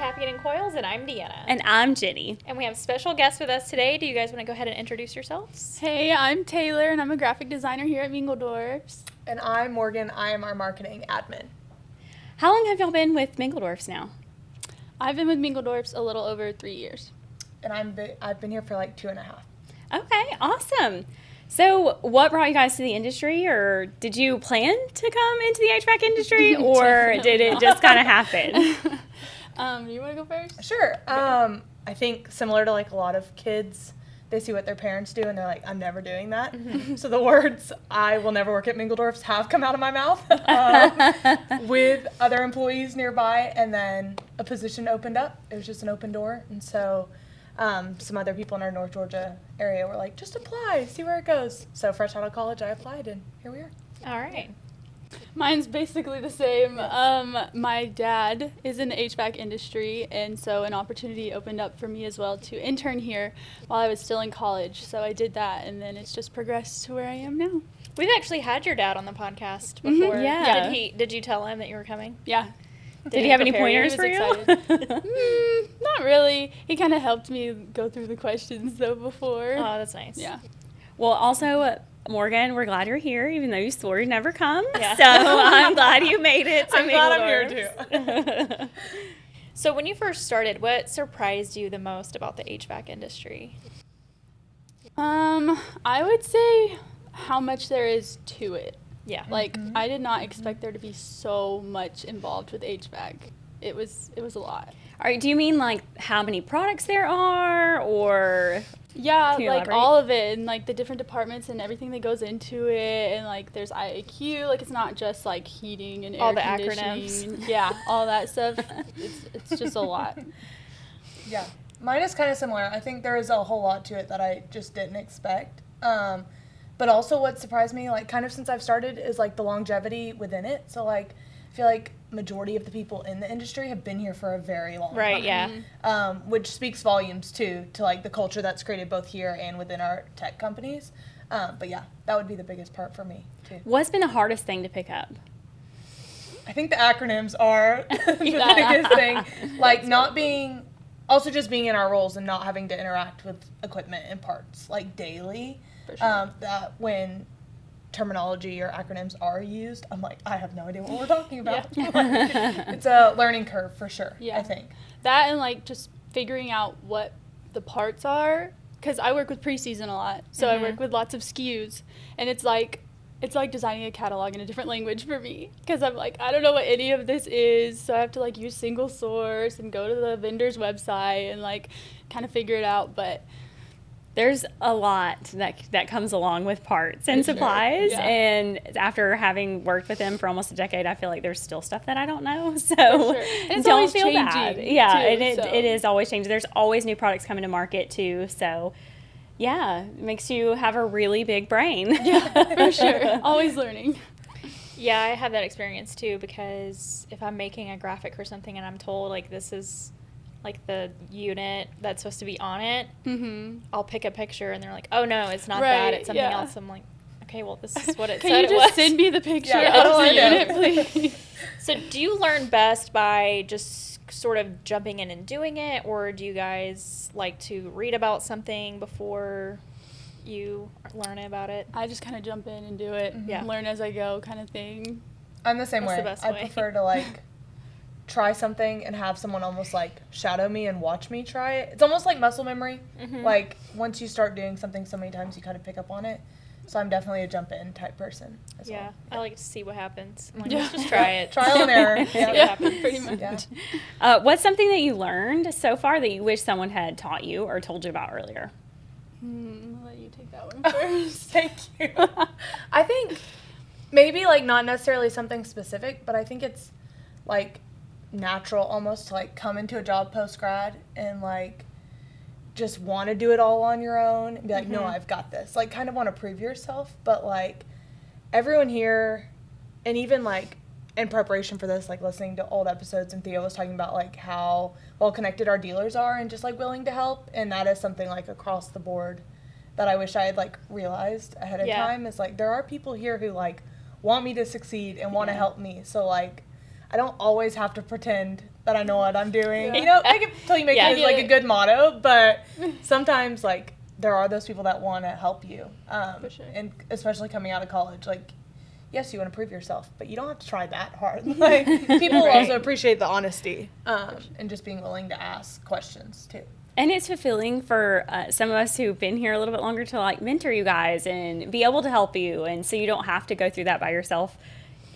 Caffeine and Coils, and I'm Deanna. And I'm Jenny. And we have special guests with us today. Do you guys want to go ahead and introduce yourselves? Hey, I'm Taylor, and I'm a graphic designer here at Mingledorf's. And I'm Morgan. I am our marketing admin. How long have y'all been with Mingledorf's now? I've been with Mingledorf's a little over 3 years. And I've been here for like 2.5. Okay, awesome. So what brought you guys to the industry, or did you plan to come into the HVAC industry, or did it just kind of happen? You want to go first? Sure. I think similar to like a lot of kids, they see what their parents do and they're like, I'm never doing that. Mm-hmm. So the words, I will never work at Mingledorf's, have come out of my mouth with other employees nearby, and then a position opened up. It was just an open door. And so some other people in our North Georgia area were like, just apply, see where it goes. So fresh out of college, I applied, and here we are. All right. Mine's basically the same. My dad is in the HVAC industry, and so an opportunity opened up for me as well to intern here while I was still in college. So I did that, and then it's just progressed to where I am now. We've actually had your dad on the podcast before. Mm-hmm, yeah. Did you tell him that you were coming? Yeah. Did he have any pointers for you? Not really. He kind of helped me go through the questions, though, before. Oh, that's nice. Yeah. Well, also, Morgan, we're glad you're here, even though you swore you'd never come. Yeah. So I'm glad you made it to I'm glad I'm Mingledorf's. here too. So when you first started, what surprised you the most about the HVAC industry? I would say how much there is to it. Yeah. Like, I did not expect there to be so much involved with HVAC. It was a lot. All right, do you mean like how many products there are, or? Yeah, Can you like elaborate? all of it, and like the different departments and everything that goes into it, and like there's IAQ, like it's not just like heating and All air the conditioning. acronyms. Yeah, all that stuff. It's just a lot. Yeah, mine is kind of similar. I think there is a whole lot to it that I just didn't expect. But also what surprised me, like kind of since I've started, is like the longevity within it. So like I feel like majority of the people in the industry have been here for a very long time. Right, yeah. Which speaks volumes too to like the culture that's created both here and within our tech companies. But yeah, that would be the biggest part for me too. What's been the hardest thing to pick up? I think the acronyms are the biggest thing. Like not being, also just being in our roles and not having to interact with equipment and parts like daily. For sure. That when terminology or acronyms are used, I'm like, I have no idea what we're talking about. Yeah. Like, it's a learning curve for sure, Yeah. I think. That and like just figuring out what the parts are, because I work with preseason a lot, so I work with lots of SKUs, and it's like designing a catalog in a different language for me, because I'm like, I don't know what any of this is, so I have to like use single source and go to the vendor's website and like kind of figure it out. But There's a lot that comes along with parts and For sure, supplies, yeah. and after having worked with them for almost a decade, I feel like there's still stuff that I don't know. So sure. And it's don't always feel bad. changing, Yeah, too, and so. it is always changing. There's always new products coming to market too. So yeah, it makes you have a really big brain. yeah, for sure, always learning. Yeah, I have that experience too, because if I'm making a graphic or something and I'm told like this is like the unit that's supposed to be on it, I'll pick a picture and they're like, oh no, it's not that, Right, it's something yeah. else. I'm like, okay, well this is what it Can said you it just was. send me the picture Yeah, of the I know. unit, please? So do you learn best by just sort of jumping in and doing it, or do you guys like to read about something before you learn about it? I just kind of jump in and do it, Yeah. learn as I go kind of thing. I'm the same That's way. the best I way. prefer to like try something and have someone almost like shadow me and watch me try it. It's almost like muscle memory. Like once you start doing something so many times, you kind of pick up on it. So I'm definitely a jump in type person as Yeah, well. I like to see what happens. I'm like, Yeah. let's just try it. Trial and error. See what Yeah. happens. pretty much. Yeah. What's something that you learned so far that you wish someone had taught you or told you about earlier? I'll let you take that one first. Thank you. I think maybe like not necessarily something specific, but I think it's like natural almost to like come into a job post grad and like just want to do it all on your own and be like, no, I've got this. Like kind of want to prove yourself, but like everyone here, and even like in preparation for this, like listening to old episodes, and Theo was talking about like how well connected our dealers are and just like willing to help, and that is something like across the board that I wish I had like realized ahead of time, is like there are people here who like want me to succeed and want to help me. So like I don't always have to pretend that I know what I'm doing. Yeah. You know, make it till you make Yeah. it is like a good motto, but sometimes like there are those people that want to help you. For sure. And especially coming out of college, like, yes, you want to prove yourself, but you don't have to try that hard. Like, people Right. also appreciate the honesty and just being willing to ask questions too. And it's fulfilling for some of us who've been here a little bit longer to like mentor you guys and be able to help you, and so you don't have to go through that by yourself,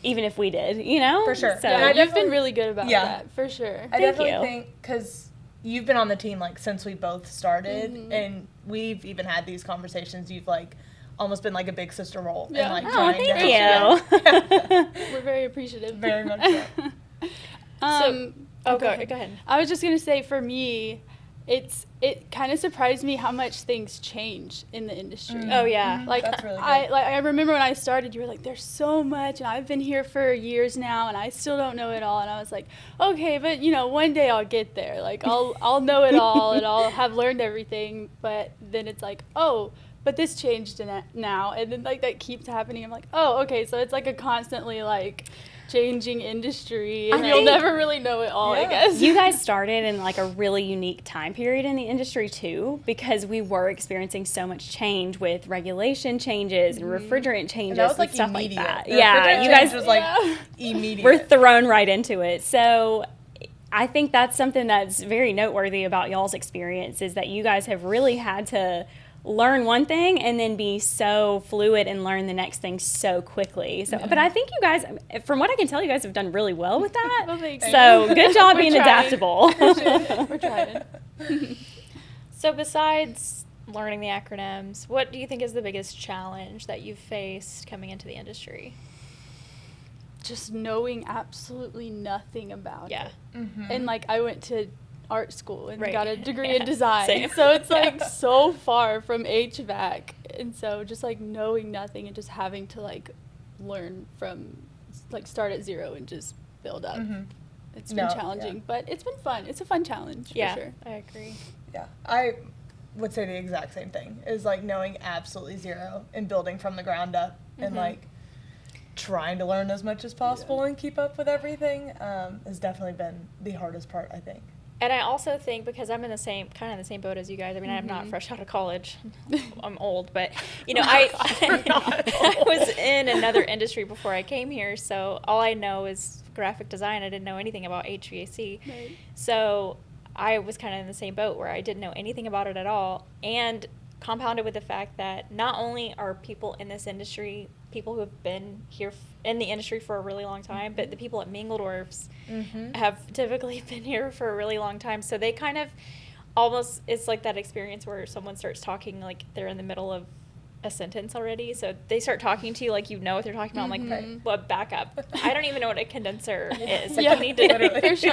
even if we did, you know. For sure. So Yeah, and I You've been really good about Yeah. that, for sure. I definitely you. think because you've been on the team like since we both started, and we've even had these conversations. You've like almost been like a big sister role, and Yeah. like Oh, trying to thank help you. We're very appreciative. Very much so. Go ahead. I was just gonna say, for me, it kind of surprised me how much things change in the industry. Oh yeah. Like That's really good. I remember when I started, you were like, "There's so much," and I've been here for years now, and I still don't know it all. And I was like, "Okay, but you know, one day I'll get there. Like I'll know it all, and I'll have learned everything." But then it's like, "Oh, but this changed now," and then like that keeps happening. I'm like, "Oh, okay." So it's like a constantly like changing industry, and I you'll think- never really know it all. I Yeah. guess You guys started in like a really unique time period in the industry too, because we were experiencing so much change with regulation changes and refrigerant changes And that was like stuff immediate. like that. The Yeah, refrigerant you change guys was like Yeah. immediate. we're thrown right into it. So I think that's something that's very noteworthy about y'all's experience, is that you guys have really had to learn one thing and then be so fluid and learn the next thing so quickly. So, but I think you guys, from what I can tell, you guys have done really well with that. Well, thank you. So good job We're being trying. adaptable. We're trying. So besides learning the acronyms, what do you think is the biggest challenge that you've faced coming into the industry? Just knowing absolutely nothing about Yeah. it. And like I went to art school and Right. got a degree Yeah. in design. Same. So it's like so far from HVAC. And so just like knowing nothing and just having to like learn from like start at zero and just build up. It's been No, challenging, yeah. but it's been fun. It's a fun challenge Yeah, for sure. I agree. Yeah, I would say the exact same thing, is like knowing absolutely zero and building from the ground up and like trying to learn as much as possible and keep up with everything has definitely been the hardest part, I think. And I also think, because I'm in the same boat as you guys. I mean, I'm not fresh out of college. I'm old, but you know, I was in another industry before I came here, so all I know is graphic design. I didn't know anything about HVAC. Right. So I was kind of in the same boat where I didn't know anything about it at all, and compounded with the fact that not only are people in this industry people who have been here in the industry for a really long time, but the people at Mingledorf's have typically been here for a really long time. So they kind of almost, it's like that experience where someone starts talking like they're in the middle of a sentence already. So they start talking to you like you know what they're talking about. I'm like, well, back up. I don't even know what a condenser is. Like, Yeah, you need to for sure.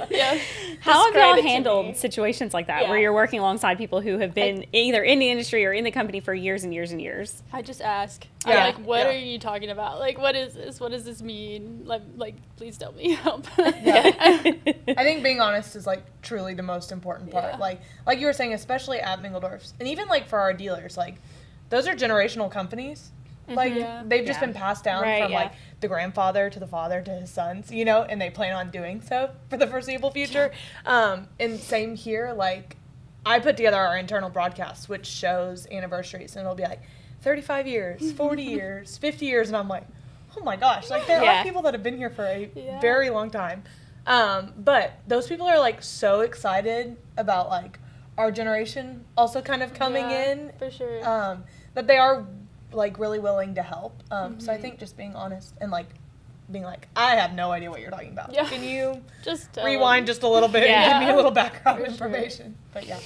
Yeah. How have Describe y'all it to me. handled situations like that, Yeah. where you're working alongside people who have been either in the industry or in the company for years and years and years? I just ask. Yeah. I'm like, what Yeah. are you talking about? Like, what is this? What does this mean? Like please tell me. Help. Yeah. I think being honest is like truly the most important part. Yeah. Like you were saying, especially at Mingledorf's, and even like for our dealers, like those are generational companies. Like Yeah. they've just Yeah. been passed down Right, from yeah. like the grandfather to the father to his sons, you know, and they plan on doing so for the foreseeable future. And same here, like I put together our internal broadcasts, which shows anniversaries, and it'll be like 35 years, 40 years, 50 years, and I'm like, oh my gosh, like there Yeah. are people that have been here for a Yeah. very long time. But those people are like so excited about like our generation also kind of coming Yeah, in, for sure. that they are like really willing to help. So I think just being honest and like being like, I have no idea what you're talking about. Yeah. Can you Just rewind just a little bit Yeah. and give me a little background For sure. information? But yeah.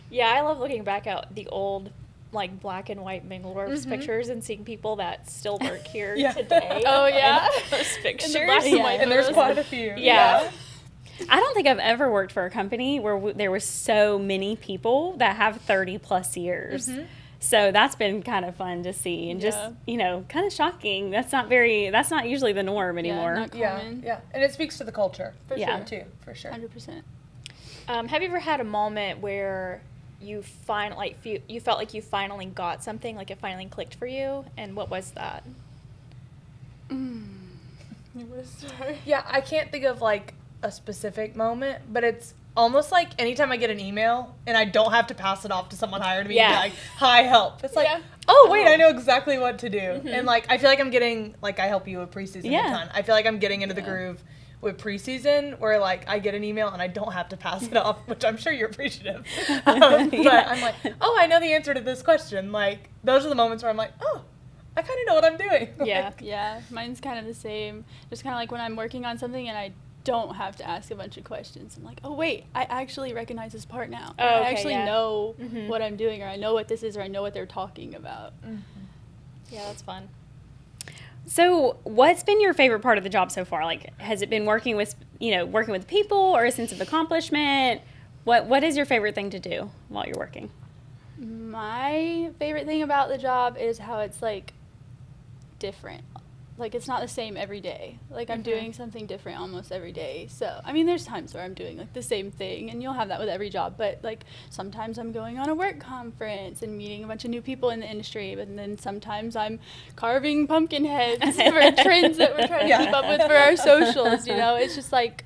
Yeah, I love looking back at the old, like, black and white Mingledorf's pictures and seeing people that still work here Yeah. today. Oh, yeah. in those pictures. black and white And there's photos. quite a few. Yeah. I don't think I've ever worked for a company where there was so many people that have 30 plus years. So that's been kind of fun to see and just, Yeah. you know, kind of shocking. That's not usually the norm anymore. not Yeah, common. yeah. And it speaks to the culture. For Yeah. sure. Too, for sure. 100%. Have you ever had a moment where you felt like you finally got something, like it finally clicked for you? And what was that? You wanna start? Yeah, I can't think of like a specific moment, but it's almost like anytime I get an email and I don't have to pass it off to someone higher to me and be like, hi, help. It's like, oh, wait, I know exactly what to do. And, like, I feel like I'm getting, like, I help you with preseason a ton. I feel like I'm getting into the groove with preseason where, like, I get an email and I don't have to pass it off, which I'm sure you're appreciative. But I'm like, oh, I know the answer to this question. Like, those are the moments where I'm like, oh, I kind of know what I'm doing. Yeah, mine's kind of the same. Just kind of like when I'm working on something and I don't have to ask a bunch of questions. I'm like, oh, wait, I actually recognize this part now. I actually know what I'm doing, or I know what this is, or I know what they're talking about. Yeah, that's fun. So what's been your favorite part of the job so far? Like, has it been working with people, or a sense of accomplishment? What is your favorite thing to do while you're working? My favorite thing about the job is how it's, like, different. Like, it's not the same every day. Like, I'm doing something different almost every day. So, I mean, there's times where I'm doing, like, the same thing, and you'll have that with every job. But, like, sometimes I'm going on a work conference and meeting a bunch of new people in the industry. But then sometimes I'm carving pumpkin heads for trends that we're trying to keep up with for our socials, you know? It's just, like,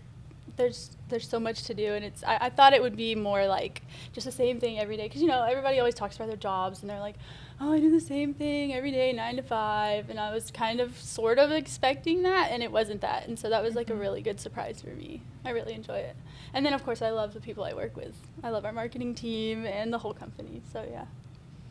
there's so much to do, and I thought it would be more, like, just the same thing every day. Because, you know, everybody always talks about their jobs, and they're like, oh, I do the same thing every day, 9 to 5, and I was kind of sort of expecting that, and it wasn't that, and so that was, like, a really good surprise for me. I really enjoy it. And then, of course, I love the people I work with. I love our marketing team and the whole company, so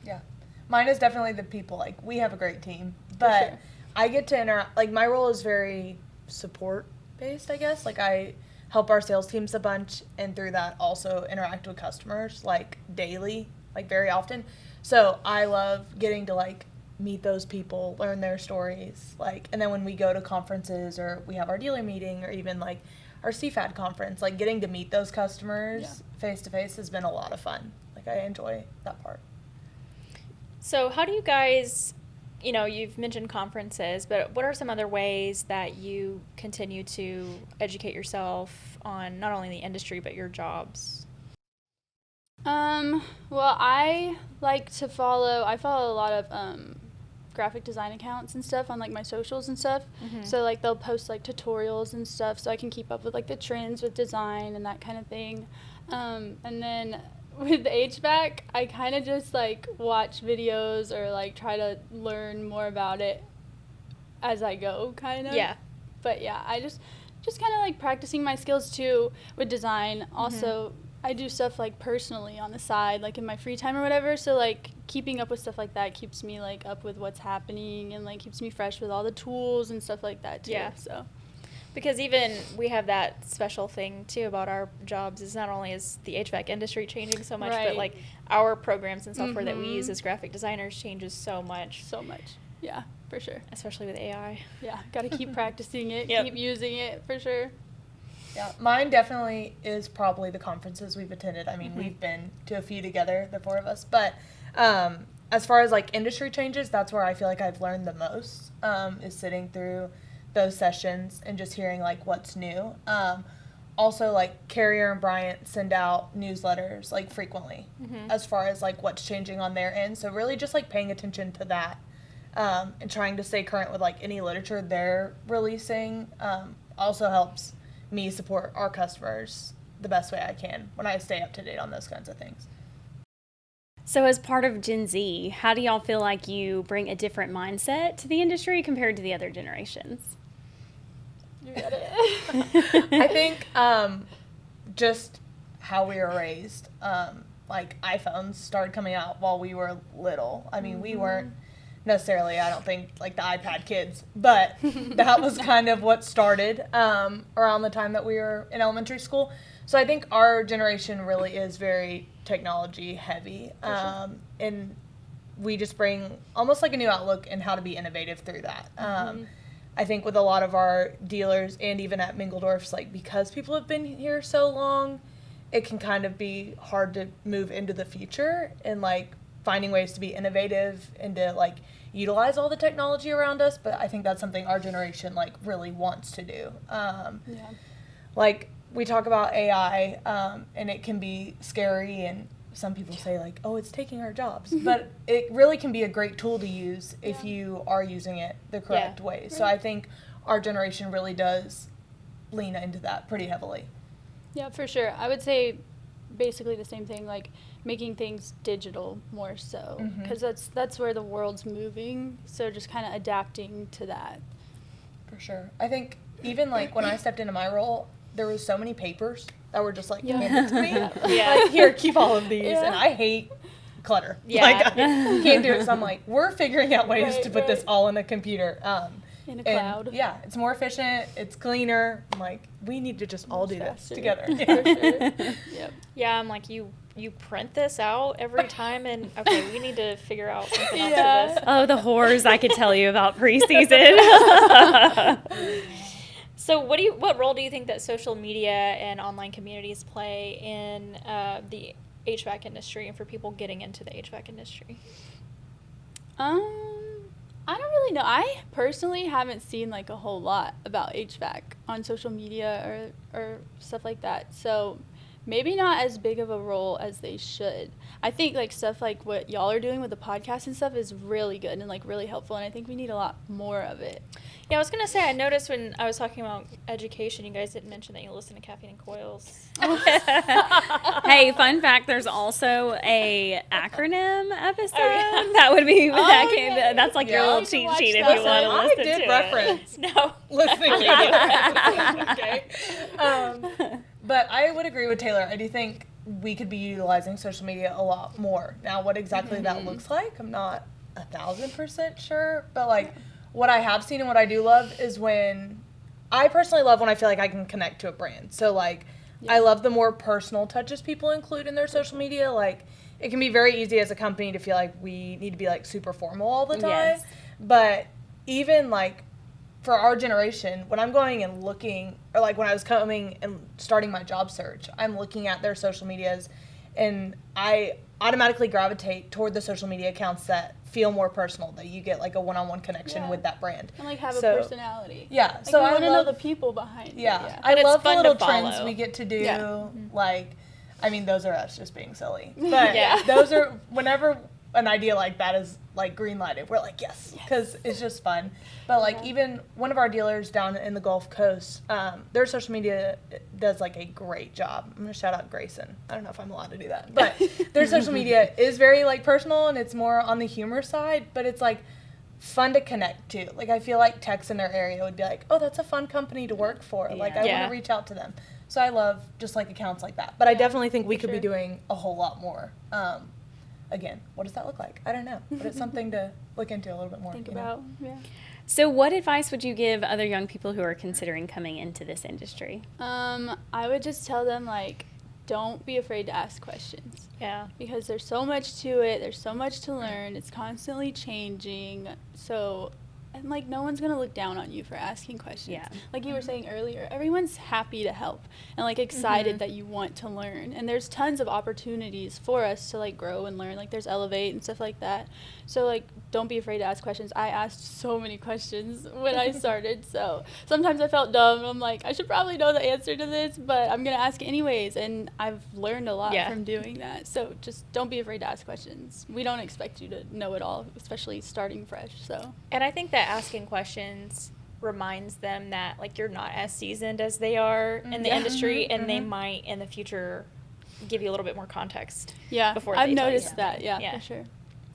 yeah. Mine is definitely the people. Like, we have a great team, but I get to interact. Like, my role is very support-based, I guess. Like, I help our sales teams a bunch, and through that also interact with customers, like, daily, like, very often. So I love getting to, like, meet those people, learn their stories, like, and then when we go to conferences or we have our dealer meeting or even, like, our CFAD conference, like, getting to meet those customers face to face has been a lot of fun. Like, I enjoy that part. So how do you guys, you know, you've mentioned conferences, but what are some other ways that you continue to educate yourself on not only the industry but your jobs? Well, I follow a lot of graphic design accounts and stuff on, like, my socials and stuff. So, like, they'll post, like, tutorials and stuff so I can keep up with, like, the trends with design and that kind of thing. And then with HVAC, I kind of just, like, watch videos or, like, try to learn more about it as I go, kind of. Yeah. But, yeah, I just kind of, like, practicing my skills, too, with design. Also, I do stuff, like, personally on the side, like, in my free time or whatever, so, like, keeping up with stuff like that keeps me, like, up with what's happening and, like, keeps me fresh with all the tools and stuff like that, too. Yeah. So. Because even we have that special thing, too, about our jobs is not only is the HVAC industry changing so much, but, like, our programs and software that we use as graphic designers changes so much. So much. Yeah, for sure. Especially with AI. Yeah, got to keep practicing it, keep using it, for sure. Yeah, mine definitely is probably the conferences we've attended. I mean, we've been to a few together, the four of us. But as far as, like, industry changes, that's where I feel like I've learned the most, is sitting through those sessions and just hearing, like, what's new. Also, like, Carrier and Bryant send out newsletters, like, frequently as far as, like, what's changing on their end. So really just, like, paying attention to that and trying to stay current with, like, any literature they're releasing also helps me support our customers the best way I can when I stay up to date on those kinds of things. So as part of Gen Z, how do y'all feel like you bring a different mindset to the industry compared to the other generations? You got it. I think just how we were raised. Like, iPhones started coming out while we were little. I mean, we weren't necessarily, I don't think, like, the iPad kids, but that was kind of what started around the time that we were in elementary school. So I think our generation really is very technology heavy, and we just bring almost like a new outlook in how to be innovative through that. I think with a lot of our dealers and even at Mingledorf's, like, because people have been here so long, it can kind of be hard to move into the future and, like, finding ways to be innovative and to, like, utilize all the technology around us. But I think that's something our generation, like, really wants to do. Like, we talk about AI, and it can be scary, and some people say, like, oh, it's taking our jobs. But it really can be a great tool to use if you are using it the correct way. So I think our generation really does lean into that pretty heavily. Yeah, for sure. I would say basically the same thing, like making things digital more so, because that's where the world's moving. So just kind of adapting to that. For sure. I think even like when I stepped into my role, there was so many papers that were just like handed to me. Like, here, keep all of these. And I hate clutter. Like, I can't do it. So I'm like, we're figuring out ways to put this all in a computer. In a cloud. Yeah, it's more efficient. It's cleaner. I'm like, we need to just all do this together. For sure. Yep. Yeah, I'm like, you print this out every time, and okay, we need to figure out something else for this. Oh, the horrors I could tell you about preseason. So what role do you think that social media and online communities play in the HVAC industry and for people getting into the HVAC industry? I don't really know. I personally haven't seen like a whole lot about HVAC on social media or stuff like that. So maybe not as big of a role as they should. I think like stuff like what y'all are doing with the podcast and stuff is really good and like really helpful, and I think we need a lot more of it. Yeah, I was going to say, I noticed when I was talking about education, you guys didn't mention that you listen to Caffeine and Coils. Hey, fun fact, there's also a acronym episode that would be that's like your little cheat sheet if you want to listen to it. I did reference No. listening to it. Okay. But I would agree with Taylor. I do think we could be utilizing social media a lot more. Now, what exactly that looks like, I'm not 1,000% sure. But, like, what I have seen and what I do love is I personally love when I feel like I can connect to a brand. So, like, I love the more personal touches people include in their social media. Like, it can be very easy as a company to feel like we need to be, like, super formal all the time. Yes. But even, like, for our generation, when I'm going and looking, or like when I was coming and starting my job search, I'm looking at their social medias, and I automatically gravitate toward the social media accounts that feel more personal, that you get like a one-on-one connection with that brand. And like have a personality. Yeah. Like, so I I want to love know the people behind it. Yeah. But I love it's the fun little to trends follow. we get to do. Yeah. Like, I mean, those are us just being silly. But those are, whenever an idea like that is like green lighted, we're like, yes, because it's just fun. But like even one of our dealers down in the Gulf Coast, their social media does like a great job. I'm gonna shout out Grayson. I don't know if I'm allowed to do that, but their social media is very like personal, and it's more on the humor side, but it's like fun to connect to. Like, I feel like techs in their area would be like, oh, that's a fun company to work for. Like, I want to reach out to them. So I love just like accounts like that. But I definitely think we could be doing a whole lot more. Again, what does that look like? I don't know, but it's something to look into a little bit more. Think about, So what advice would you give other young people who are considering coming into this industry? I would just tell them, like, don't be afraid to ask questions. Yeah. Because there's so much to it. There's so much to learn. It's constantly changing. So, and, like, no one's going to look down on you for asking questions. Yeah. Like you were saying earlier, everyone's happy to help and, like, excited that you want to learn. And there's tons of opportunities for us to, like, grow and learn. Like, there's Elevate and stuff like that. So, like, don't be afraid to ask questions. I asked so many questions when I started. So sometimes I felt dumb. I'm like, I should probably know the answer to this, but I'm going to ask anyways. And I've learned a lot from doing that. So just don't be afraid to ask questions. We don't expect you to know it all, especially starting fresh. So. And I think that asking questions reminds them that, like, you're not as seasoned as they are in the industry, and they might in the future give you a little bit more context. Yeah, before I've they tell you noticed something. that. For sure.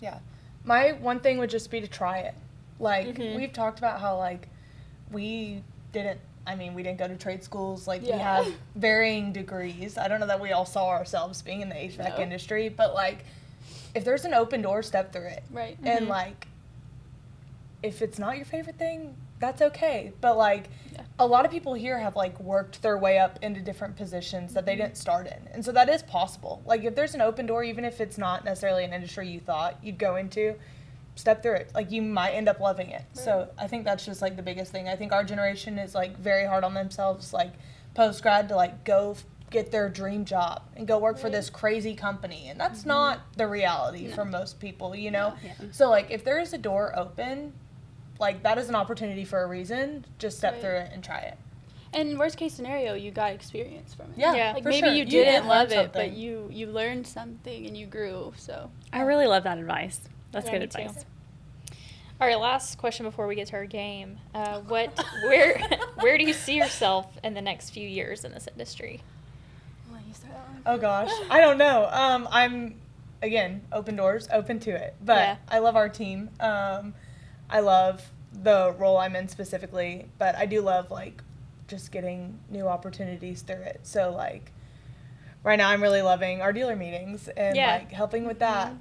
Yeah. My one thing would just be to try it. Like, we've talked about how, like, we didn't go to trade schools. Like, we have varying degrees. I don't know that we all saw ourselves being in the HVAC industry, but, like, if there's an open door, step through it. Right. And, like, if it's not your favorite thing, that's okay. But, like, a lot of people here have, like, worked their way up into different positions that they didn't start in. And so that is possible. Like, if there's an open door, even if it's not necessarily an industry you thought you'd go into, step through it. Like, you might end up loving it. Right. So I think that's just, like, the biggest thing. I think our generation is, like, very hard on themselves, like, post-grad to, like, go get their dream job and go work for this crazy company. And that's not the reality for most people, you know? Yeah. So, like, if there is a door open, like, that is an opportunity for a reason. Just step through it and try it. And worst case scenario, you got experience from it. Yeah, like for maybe sure. you didn't love it, something. but you learned something and you grew. So I really love that advice. That's good me advice. too. All right, last question before we get to our game. Where do you see yourself in the next few years in this industry? I'll let you start that one. Oh gosh, I don't know. I'm again open doors, open to it. But Yeah. I love our team. I love the role I'm in specifically, but I do love like just getting new opportunities through it. So like right now, I'm really loving our dealer meetings and like helping with that.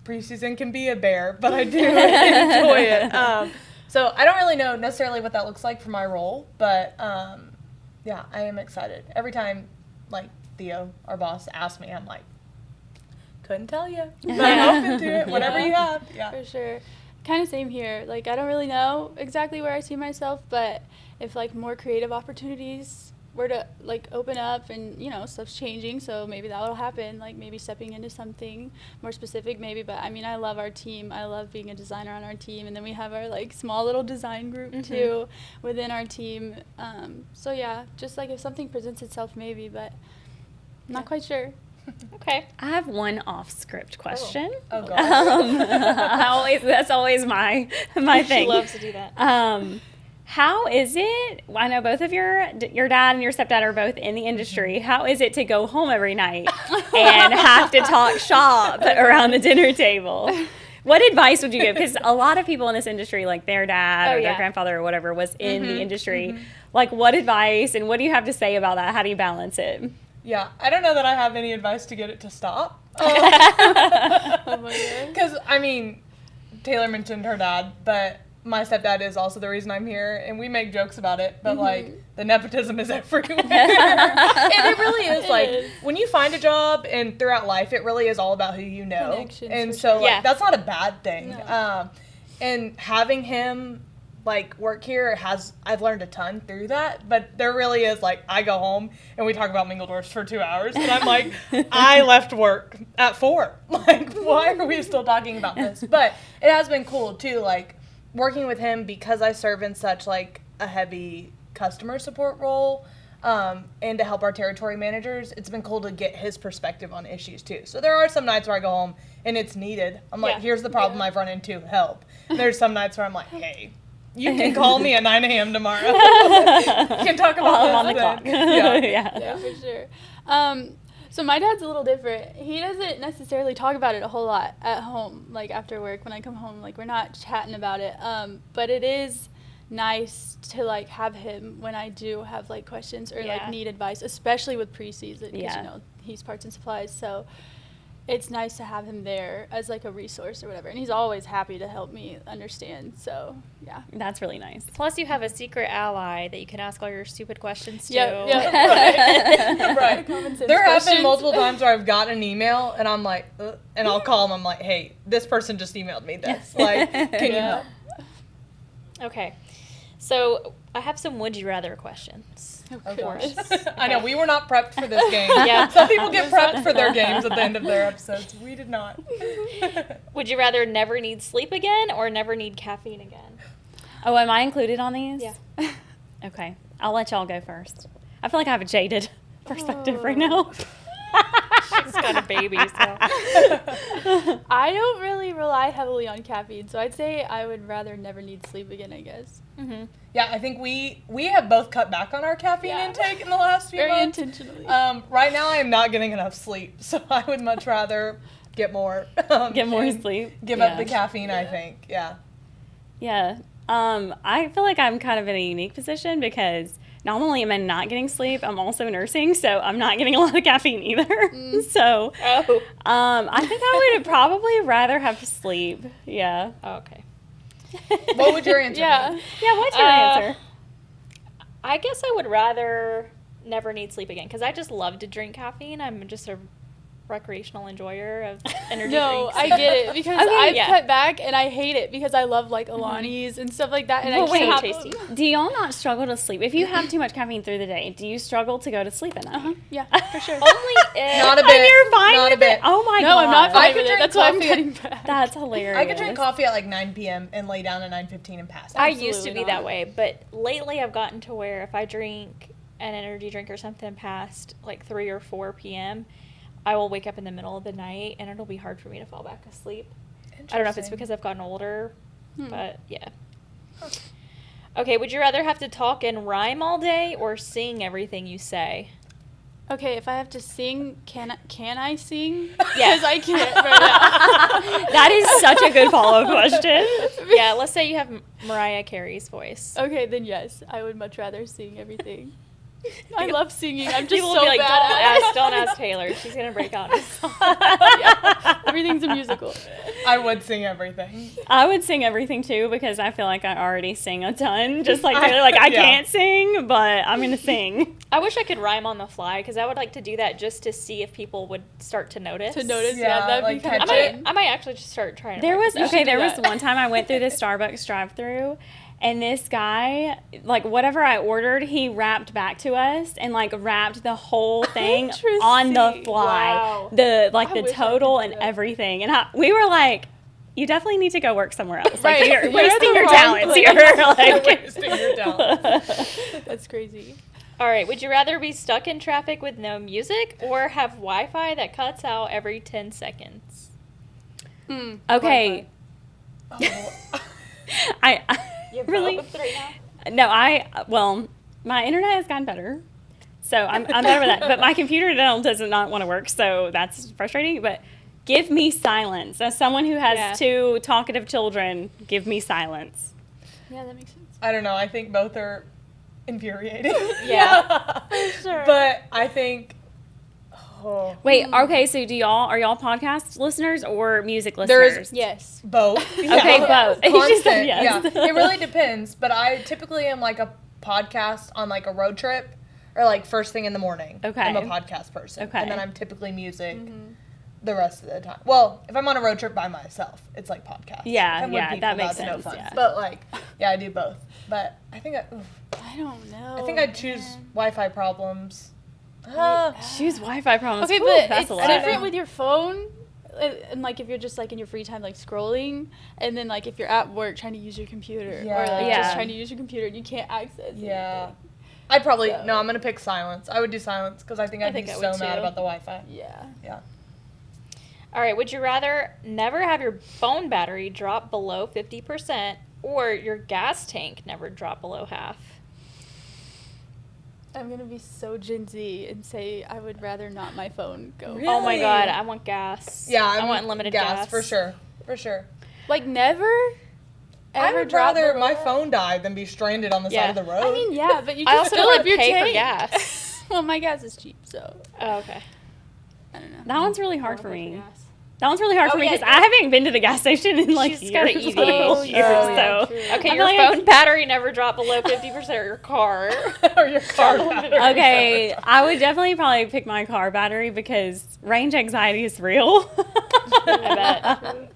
Preseason can be a bear, but I do enjoy it. So I don't really know necessarily what that looks like for my role, but yeah, I am excited. Every time like Theo, our boss, asks me, I'm like, couldn't tell you, but I'm open to it, whatever you have. Yeah. For sure. Kind of same here. Like, I don't really know exactly where I see myself, but if, like, more creative opportunities were to, like, open up and, you know, stuff's changing, so maybe that will happen, like, maybe stepping into something more specific maybe. But, I mean, I love our team. I love being a designer on our team. And then we have our, like, small little design group, too, within our team. So, yeah, just, like, if something presents itself, maybe, but I'm not quite sure. Okay. I have one off-script question. Oh gosh. That's always my thing. She loves to do that. How is it? I know both of your dad and your stepdad are both in the industry. How is it to go home every night and have to talk shop around the dinner table? What advice would you give? Because a lot of people in this industry, like their dad or their grandfather or whatever, was in the industry. Like, what advice and what do you have to say about that? How do you balance it? Yeah, I don't know that I have any advice to get it to stop. Oh my God. Because, I mean, Taylor mentioned her dad, but my stepdad is also the reason I'm here, and we make jokes about it, but, like, the nepotism is everywhere. And it really is, like, when you find a job and throughout life, it really is all about who you know. Connections, And for so, sure. like, that's not a bad thing. No. And having him like work here I've learned a ton through that, but there really is like I go home and we talk about Mingledorf's for 2 hours and I'm like, I left work at 4. Like, why are we still talking about this? But it has been cool too, like working with him because I serve in such like a heavy customer support role, and to help our territory managers, it's been cool to get his perspective on issues too. So there are some nights where I go home and it's needed. I'm like, here's the problem I've run into, help. And there's some nights where I'm like, hey, you can call me at 9 a.m. tomorrow. Can talk about this on the then. clock. Yeah, for sure. So my dad's a little different. He doesn't necessarily talk about it a whole lot at home, like after work when I come home. Like, we're not chatting about it. But it is nice to like have him when I do have like questions or like need advice, especially with preseason because you know he's parts and supplies. So it's nice to have him there as like a resource or whatever, and he's always happy to help me understand. So yeah, that's really nice. Plus, you have a secret ally that you can ask all your stupid questions to. Right. There have been multiple times where I've gotten an email and I'm like, and I'll call him. I'm like, hey, this person just emailed me this. Like, can you help? Okay, so I have some would you rather questions. Of course. I know, we were not prepped for this game. Yeah. Some people get prepped for their games at the end of their episodes. We did not. Would you rather never need sleep again or never need caffeine again? Oh, am I included on these? Yeah. Okay. I'll let y'all go first. I feel like I have a jaded perspective right now. She's got a baby, so. I don't really rely heavily on caffeine, so I'd say I would rather never need sleep again, I guess. Mm-hmm. Yeah, I think we have both cut back on our caffeine intake in the last few months. Very intentionally. Right now, I am not getting enough sleep, so I would much rather get more. Get more sleep. Give up the caffeine, I think. Yeah. Yeah. I feel like I'm kind of in a unique position because not only am I not getting sleep, I'm also nursing, so I'm not getting a lot of caffeine either. So, I think I would probably rather have sleep. Yeah. Oh, okay. What would your answer be? Yeah, what's your answer? I guess I would rather never need sleep again because I just love to drink caffeine. I'm just a recreational enjoyer of energy No, drinks. I get it because Okay, I've yeah. cut back and I hate it because I love like Alani's and stuff like that, and But I wait, can't have tasty. them. Do y'all not struggle to sleep? If you have too much caffeine through the day, do you struggle to go to sleep at night? Yeah, for sure. Only Not a And bit. you're fine Not with a bit. it? Oh my god. No, I'm not I fine could with it. drink That's why I'm coffee. cutting back. That's hilarious. I could drink coffee at like 9 p.m. and lay down at 9:15 and pass out. I used to be Absolutely that not. way, but lately I've gotten to where if I drink an energy drink or something past like 3 or 4 p.m., I will wake up in the middle of the night and it'll be hard for me to fall back asleep. I don't know if it's because I've gotten older But yeah. Okay, would you rather have to talk and rhyme all day or sing everything you say? Okay, if I have to sing, can I sing? Yeah. Because I can't right now. That is such a good follow-up question. Yeah, let's say you have Mariah Carey's voice. Okay, then yes, I would much rather sing everything. I love singing. I'm just People so will be like, bad at it. don't ask Taylor. She's going to break out in a song. Yeah, everything's a musical. I would sing everything. I would sing everything too because I feel like I already sing a ton. Just like Taylor, like I Yeah. can't sing, but I'm gonna sing. I wish I could rhyme on the fly because I would like to do that just to see if people would start to notice. To notice, Yeah, yeah, that'd like be kind of catch it. fun. I might actually just start trying to There was practice. should do there was that. one time I went through the Starbucks drive-through, and this guy, like whatever I ordered, he rapped back to us and like rapped the whole thing on the Interesting. fly, Wow. the I the wish I total could and do that. everything, and we were like, you definitely need to go work somewhere else. Like Right. you're You're wasting at the your wrong talents place. here. You're Like, wasting your talents. That's crazy. All right, would you rather be stuck in traffic with no music or have Wi-Fi that cuts out every 10 seconds? Okay, Oh. I You have really both right now? well, my internet has gotten better, so I'm better with that. But my computer does not want to work, so that's frustrating. But give me silence. As someone who has Yeah. 2 talkative children, give me silence. Yeah, that makes sense. I don't know. I think both are infuriating. Yeah. Sure. But I think. Oh, Wait, okay, so are y'all podcast listeners or music There is- listeners? Yes. both. Okay, both. You just said Constant. yes. Yeah. It really depends. But I typically am like a podcast on like a road trip or like first thing in the morning. Okay. I'm a podcast person. Okay. And then I'm typically music the rest of the time. Well, if I'm on a road trip by myself, it's like podcast. Yeah, If I'm with yeah, people, that makes that's no sense, fun. yeah. But like, yeah, I do both. But I think I don't know. I think I'd choose man. Wi-Fi problems. Choose Wi-Fi problems. Okay, Whew, but that's it's a lot. different with your phone. And like if you're just like in your free time like scrolling, and then like if you're at work trying to use your computer, or like Yeah. just trying to use your computer and you can't access Yeah. anything. I'd probably So- no. I'm gonna pick silence. I would do silence because I think I'd think be I so would mad too. about the Wi-Fi. Yeah. Yeah. All right, would you rather never have your phone battery drop below 50% or your gas tank never drop below half? I'm gonna be so Gen Z and say I would rather not my phone go. Really? Oh my god, I want gas. Yeah, I I'm want unlimited gas. for sure. For sure. Like never. I Ever would drop rather below my that? phone die than be stranded on the Yeah. side of the road. I mean, yeah, but you I just also fill don't up wanna your pay for tank. gas. Well, my gas is cheap, so Oh, okay. I don't know. That one's really I hard wanna for pay me. gas. That one's really hard Oh, for me yeah, because I haven't been to the gas station in like She's years. got an EV. Years, yeah, so true. Okay, I your feel like phone battery never dropped below 50% of your car. or your car battery. Okay, I would definitely probably pick my car battery because range anxiety is real. I bet.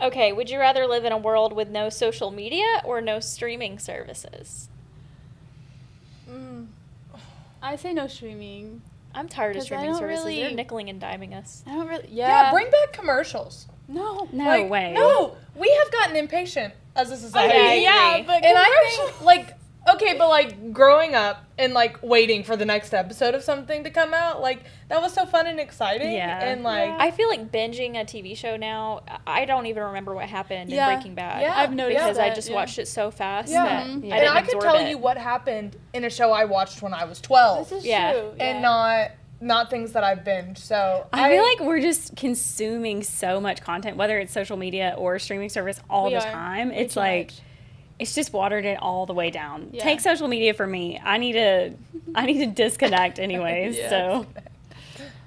Okay, would you rather live in a world with no social media or no streaming services? I say no streaming. I'm tired of 'Cause I streaming don't services. They're really- nickeling and diming us. I don't really. Yeah, bring back commercials. No. No Like, way. No, we have gotten impatient as a society. I Yeah, agree. but And I think, like, okay, but like growing up and like waiting for the next episode of something to come out, like that was so fun and exciting. Yeah. And like, I feel like binging a TV show now, I don't even remember what happened Yeah. in Breaking Bad. Yeah. I've noticed Because I that, just yeah. watched it so fast yeah. that Yeah. I And didn't I could absorb tell it. you what happened in a show I watched when I was 12, This is Yeah. true. and yeah. not things that I've binged. So I feel like we're just consuming so much content, whether it's social media or streaming service, all We the are. time. Way It's too like much. it's just watered it all the way down. Yeah. Take social media for me. I need to disconnect anyways. Yeah. So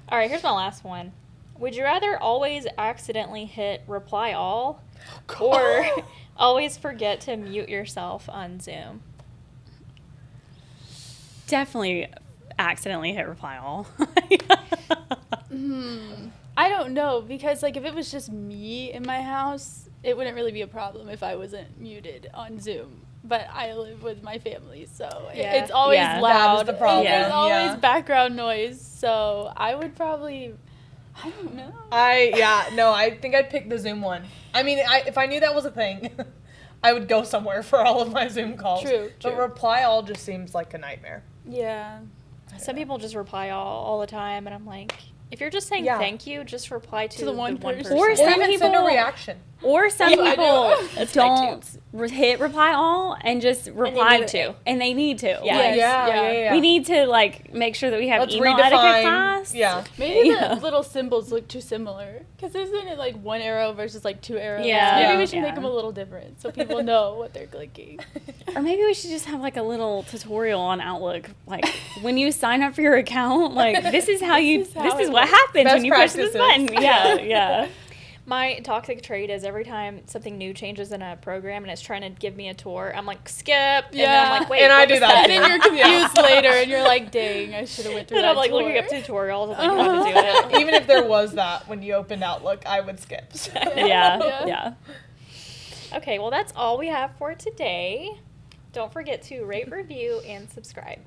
All right, here's my last one. Would you rather always accidentally hit reply all or always forget to mute yourself on Zoom? definitely accidentally hit reply all. I don't know because like if it was just me in my house, it wouldn't really be a problem if I wasn't muted on Zoom. But I live with my family, so Yeah. it's always Yeah. loud. That is the problem, There's always yeah. background noise, so I would probably, I don't know. I think I'd pick the Zoom one. I mean, if I knew that was a thing, I would go somewhere for all of my Zoom calls. True, But true. reply all just seems like a nightmare. Yeah. Some people just reply all the time, and I'm like, If you're just saying Yeah. thank you, just reply to the one person. Or Or some even send a people- reaction. Or some Yeah, I people know. That's don't hit reply all and just reply need to. And they need to. Yeah. Like, Yeah. we need to like make sure that we have Let's email redefine. etiquette class. Yeah. Maybe Yeah. the little symbols look too similar. Because isn't it like one arrow versus like two arrows? Yeah. Maybe Yeah. we should make Yeah. them a little different so people know what they're clicking. Or maybe we should just have like a little tutorial on Outlook. Like when you sign up for your account, like this is how This is this how is it what works. happens Best when you push this practices. button. Yeah. My toxic trait is every time something new changes in a program and it's trying to give me a tour, I'm like, skip. And then Yeah. I'm like, wait, And I what do was that And too. then you're confused later and you're like, dang, I should have went through And that I'm like tour. looking up tutorials and like how to do it. Even if there was that when you opened Outlook, I would skip. So. Yeah. Okay, well, that's all we have for today. Don't forget to rate, review, and subscribe.